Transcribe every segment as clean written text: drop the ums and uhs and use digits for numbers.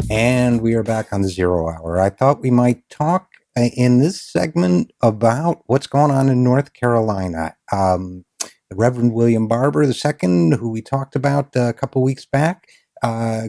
And we are back on the Zero Hour. I thought we might talk in this segment about what's going on in North Carolina. The Reverend William Barber II, who we talked about a couple weeks back,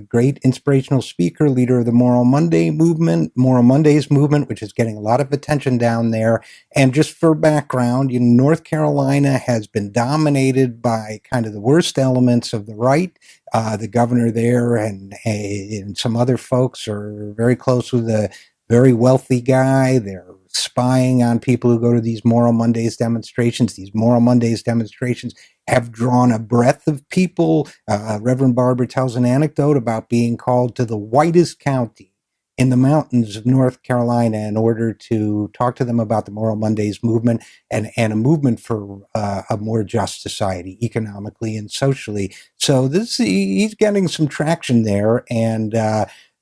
great inspirational speaker, leader of the Moral Mondays movement, which is getting a lot of attention down there. And just for background, North Carolina has been dominated by kind of the worst elements of the right. The governor there and some other folks are very close with a very wealthy guy. They're spying on people who go to these Moral Mondays demonstrations. These Moral Mondays demonstrations have drawn a breadth of people. Reverend Barber tells an anecdote about being called to the whitest county in the mountains of North Carolina in order to talk to them about the Moral Mondays movement and a movement for a more just society, economically and socially. So he's getting some traction there. And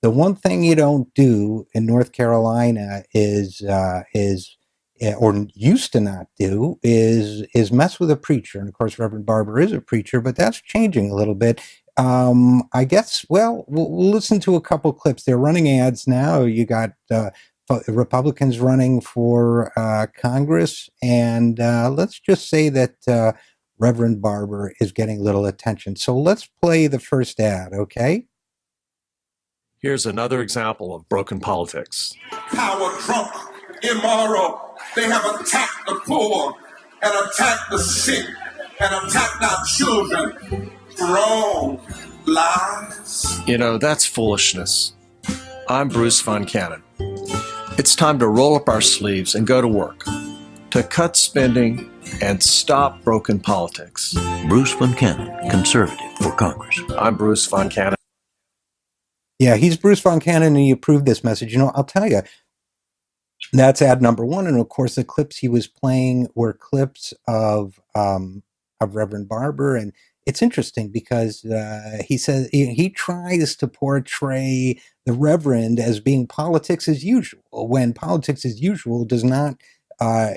the one thing you don't do in North Carolina is or used to not do is mess with a preacher. And of course, Reverend Barber is a preacher, but that's changing a little bit. I guess, we'll listen to a couple clips. They're running ads now. You got Republicans running for Congress, and let's just say that Reverend Barber is getting little attention. So let's play the first ad, okay? Here's another example of broken politics. Power drunk, immoral. They have attacked the poor and attacked the sick and attacked our children. Wrong. Lies. That's foolishness. I'm Bruce Von Cannon. It's time to roll up our sleeves and go to work, to cut spending and stop broken politics. Bruce Von Cannon, conservative for Congress. I'm Bruce Von Cannon. Yeah, he's Bruce Von Cannon, and he approved this message. I'll tell you, that's ad number one. And of course, the clips he was playing were clips of Reverend Barber. And it's interesting because he says he tries to portray the Reverend as being politics as usual, when politics as usual does not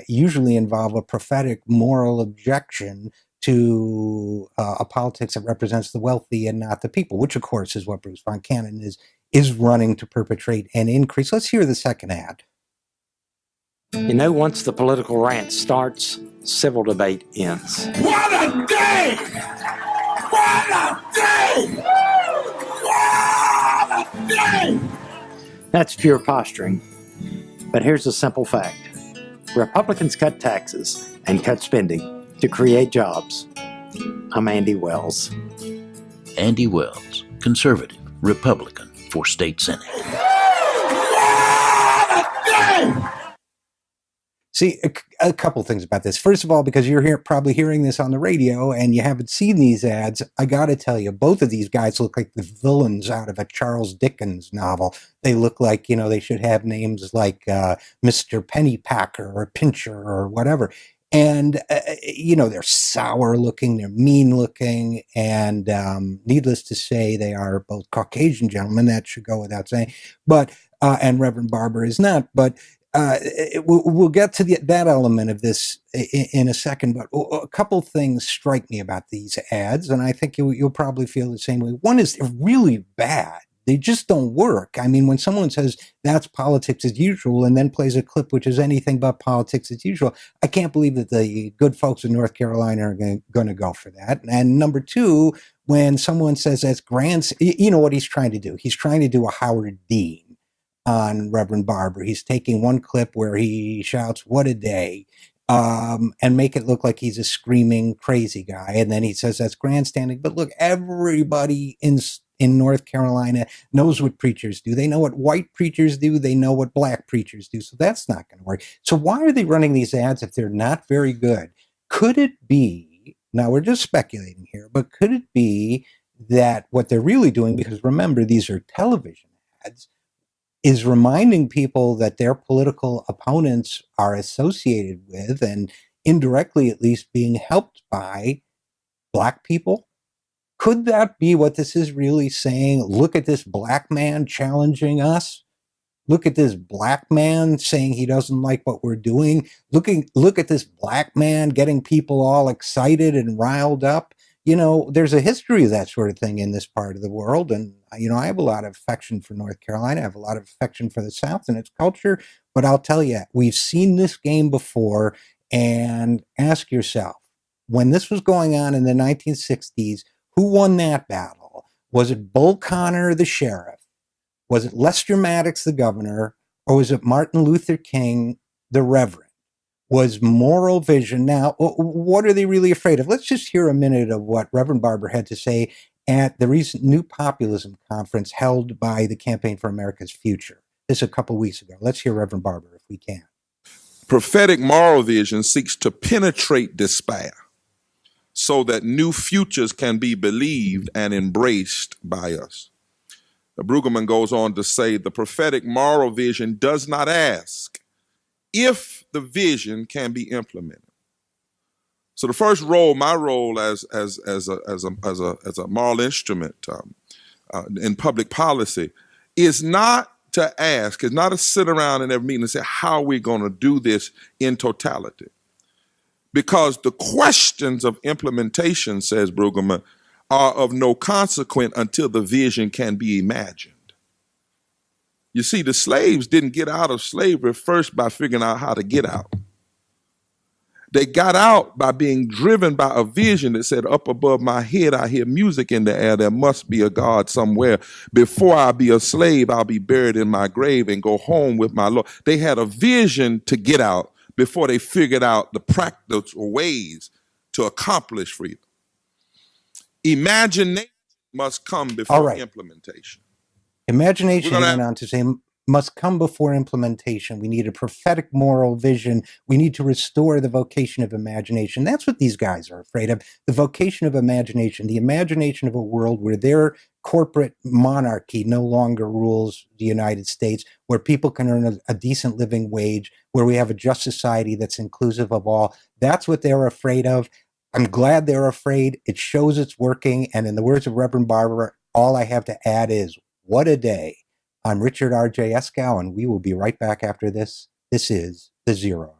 usually involve a prophetic moral objection to a politics that represents the wealthy and not the people, which of course is what Bruce Von Cannon is running to perpetrate and increase. Let's hear the second ad. Once the political rant starts, civil debate ends. What a day! What a day! What a day! That's pure posturing. But here's a simple fact. Republicans cut taxes and cut spending to create jobs. I'm Andy Wells. Andy Wells, conservative, Republican for state senate. See, a couple things about this. First of all, because you're probably hearing this on the radio and you haven't seen these ads, I got to tell you, both of these guys look like the villains out of a Charles Dickens novel. They look like, they should have names like Mr. Pennypacker or Pincher or whatever. And, they're sour looking, they're mean looking, and needless to say, they are both Caucasian gentlemen. That should go without saying. But, and Reverend Barber is not. But we'll get to that element of this in a second. But a couple things strike me about these ads, and I think you'll probably feel the same way. One is they're really bad. They just don't work. I mean, when someone says that's politics as usual and then plays a clip which is anything but politics as usual, I can't believe that the good folks in North Carolina are going to go for that. And number two, when someone says that's grand, you know what he's trying to do? He's trying to do a Howard Dean on Reverend Barber. He's taking one clip where he shouts, "What a day," and make it look like he's a screaming crazy guy. And then he says that's grandstanding. But look, everybody in North Carolina knows what preachers do. They know what white preachers do. They know what black preachers do. So that's not going to work. So why are they running these ads if they're not very good? Could it be, now we're just speculating here, but could it be that what they're really doing, because remember, these are television ads, is reminding people that their political opponents are associated with and indirectly at least being helped by black people? Could that be what this is really saying? Look at this black man challenging us. Look at this black man saying he doesn't like what we're doing. Look at this black man getting people all excited and riled up. there's a history of that sort of thing in this part of the world. And, I have a lot of affection for North Carolina. I have a lot of affection for the South and its culture. But I'll tell you, we've seen this game before. And ask yourself, when this was going on in the 1960s, who won that battle? Was it Bull Connor, the sheriff? Was it Lester Maddox, the governor? Or was it Martin Luther King, the reverend? Was moral vision. Now, what are they really afraid of? Let's just hear a minute of what Reverend Barber had to say at the recent New Populism conference held by the Campaign for America's Future. This a couple weeks ago. Let's hear Reverend Barber if we can. Prophetic moral vision seeks to penetrate despair so that new futures can be believed and embraced by us. Brueggemann goes on to say the prophetic moral vision does not ask if the vision can be implemented. So the first role, my role as a moral instrument in public policy, is not to ask, is not to sit around in every meeting and say, how are we going to do this in totality? Because the questions of implementation, says Brueggemann, are of no consequence until the vision can be imagined. You see, the slaves didn't get out of slavery first by figuring out how to get out. They got out by being driven by a vision that said, up above my head, I hear music in the air. There must be a God somewhere. Before I be a slave, I'll be buried in my grave and go home with my Lord. They had a vision to get out before they figured out the practical ways to accomplish freedom. Imagination must come before implementation. Imagination, he went on to say, must come before implementation. We need a prophetic moral vision. We need to restore the vocation of imagination. That's what these guys are afraid of, the vocation of imagination, the imagination of a world where their corporate monarchy no longer rules the United States, where people can earn a decent living wage, where we have a just society that's inclusive of all. That's what they're afraid of. I'm glad they're afraid. It shows it's working. And in the words of Reverend Barber, all I have to add is, what a day. I'm Richard RJ Eskow, and we will be right back after this. This is The Zero.